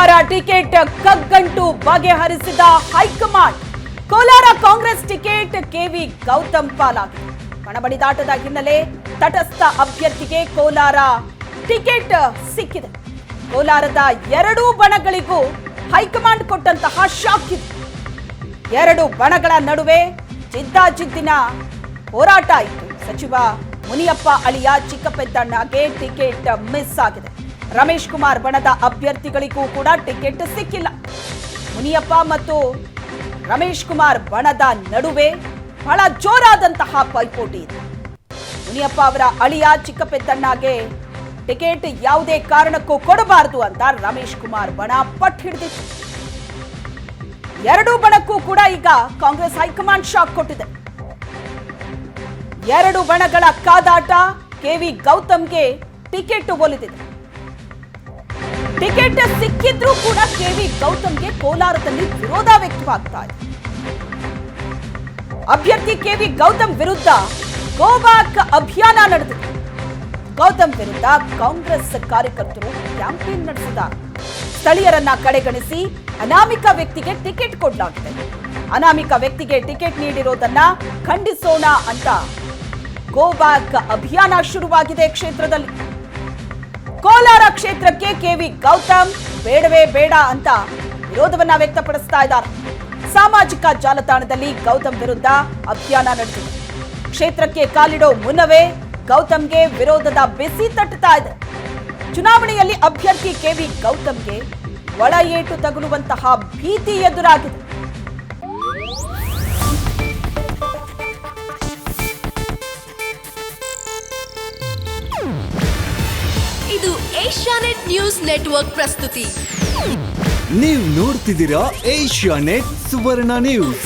Kolar ticket ಕಗ್ಗಂಟು ಬಗೆಹರಿಸಿದ high command. Kolar Congress ticket KV Gautam ಪಾಲಾಗಿದೆ. ಕಣಬಡಿದಾಟದ ಹಿನ್ನೆಲೆ ತಟಸ್ಥ ಅಭ್ಯರ್ಥಿಗೆ ಕೋಲಾರ ಟಿಕೆಟ್ ಸಿಕ್ಕಿದೆ. ಕೋಲಾರದ ಎರಡೂ ಬಣಗಳಿಗೂ ಹೈಕಮಾಂಡ್ ಕೊಟ್ಟಂತಹ ಶಾಕ್ ಇದೆ. ಎರಡು ಬಣಗಳ ನಡುವೆ ಜಿದ್ದಾಜಿದ್ದಿನ ಹೋರಾಟ ಇತ್ತು. ಸಚಿವ ಮುನಿಯಪ್ಪ ಅಳಿಯ ಚಿಕ್ಕಪೆದ್ದಣ್ಣಗೆ ಟಿಕೆಟ್ ಮಿಸ್ ಆಗಿದೆ. ರಮೇಶ್ ಕುಮಾರ್ ಬಣದ ಅಭ್ಯರ್ಥಿಗಳಿಗೂ ಕೂಡ ಟಿಕೆಟ್ ಸಿಕ್ಕಿಲ್ಲ. ಮುನಿಯಪ್ಪ ಮತ್ತು ರಮೇಶ್ ಕುಮಾರ್ ಬಣದ ನಡುವೆ ಬಹಳ ಜೋರಾದಂತಹ ಪೈಪೋಟಿ ಇದೆ. ಮುನಿಯಪ್ಪ ಅವರ ಅಳಿಯ ಚಿಕ್ಕಪೆದ್ದಣ್ಣಗೆ ಟಿಕೆಟ್ ಯಾವುದೇ ಕಾರಣಕ್ಕೂ ಕೊಡಬಾರದು ಅಂತ ರಮೇಶ್ ಕುಮಾರ್ ಬಣ ಪಟ್ಟು ಹಿಡಿದಿತ್ತು. ಎರಡೂ ಬಣಕ್ಕೂ ಕೂಡ ಈಗ ಕಾಂಗ್ರೆಸ್ ಹೈಕಮಾಂಡ್ ಶಾಕ್ ಕೊಟ್ಟಿದೆ. ಎರಡು ಬಣಗಳ ಕಾದಾಟ. ಕೆವಿ ಗೌತಮ್ಗೆ ಟಿಕೆಟ್ ಒಲಿದಿದೆ. ಟಿಕೆಟ್ ಸಿಕ್ಕಿದ್ರೂ ಕೂಡ ಕೆವಿ ಗೌತಮ್ಗೆ ಕೋಲಾರದಲ್ಲಿ ವಿರೋಧ ವ್ಯಕ್ತವಾಗ್ತಾ ಇದೆ. ಅಭ್ಯರ್ಥಿ ಕೆವಿ ಗೌತಮ್ ವಿರುದ್ಧ ಗೋ ಬ್ಯಾಕ್ ಅಭಿಯಾನ ನಡೆದಿದೆ. ಗೌತಮ್ ವಿರುದ್ಧ ಕಾಂಗ್ರೆಸ್ ಕಾರ್ಯಕರ್ತರು ಕ್ಯಾಂಪೇನ್ ನಡೆಸಿದ್ದಾರೆ. ಸ್ಥಳೀಯರನ್ನ ಕಡೆಗಣಿಸಿ ಅನಾಮಿಕ ವ್ಯಕ್ತಿಗೆ ಟಿಕೆಟ್ ಕೊಡಲಾಗಿದೆ. ಅನಾಮಿಕ ವ್ಯಕ್ತಿಗೆ ಟಿಕೆಟ್ ನೀಡಿರೋದನ್ನ ಖಂಡಿಸೋಣ ಅಂತ ಗೋ ಬ್ಯಾಕ್ ಅಭಿಯಾನ ಶುರುವಾಗಿದೆ ಕ್ಷೇತ್ರದಲ್ಲಿ. ಕೋಲಾರ ಕ್ಷೇತ್ರಕ್ಕೆ ಕೆವಿ ಗೌತಮ್ ಬೇಡವೇ ಬೇಡ ಅಂತ ವಿರೋಧವನ್ನ ವ್ಯಕ್ತಪಡಿಸ್ತಾ ಇದ್ದಾರೆ. ಸಾಮಾಜಿಕ ಜಾಲತಾಣದಲ್ಲಿ ಗೌತಮ್ ವಿರುದ್ಧ ಅಭಿಯಾನ ನಡೆದಿದೆ. ಕ್ಷೇತ್ರಕ್ಕೆ ಕಾಲಿಡೋ ಮುನ್ನವೇ ಗೌತಮ್ಗೆ ವಿರೋಧದ ಬಿಸಿ ತಟ್ಟುತ್ತಾ ಇದೆ. ಚುನಾವಣೆಯಲ್ಲಿ ಅಭ್ಯರ್ಥಿ ಕೆವಿ ಗೌತಮ್ಗೆ ಒಳ ಏಟು ತಗುಲುವಂತಹ ಭೀತಿ ಎದುರಾಗಿದೆ. ಇದು ಏಷ್ಯಾನೆಟ್ ನ್ಯೂಸ್ ನೆಟ್ವರ್ಕ್ ಪ್ರಸ್ತುತಿ. ನೀವು ನೋಡ್ತಿದ್ದೀರಾ ಏಷ್ಯಾನೆಟ್ ಸುವರ್ಣ ನ್ಯೂಸ್.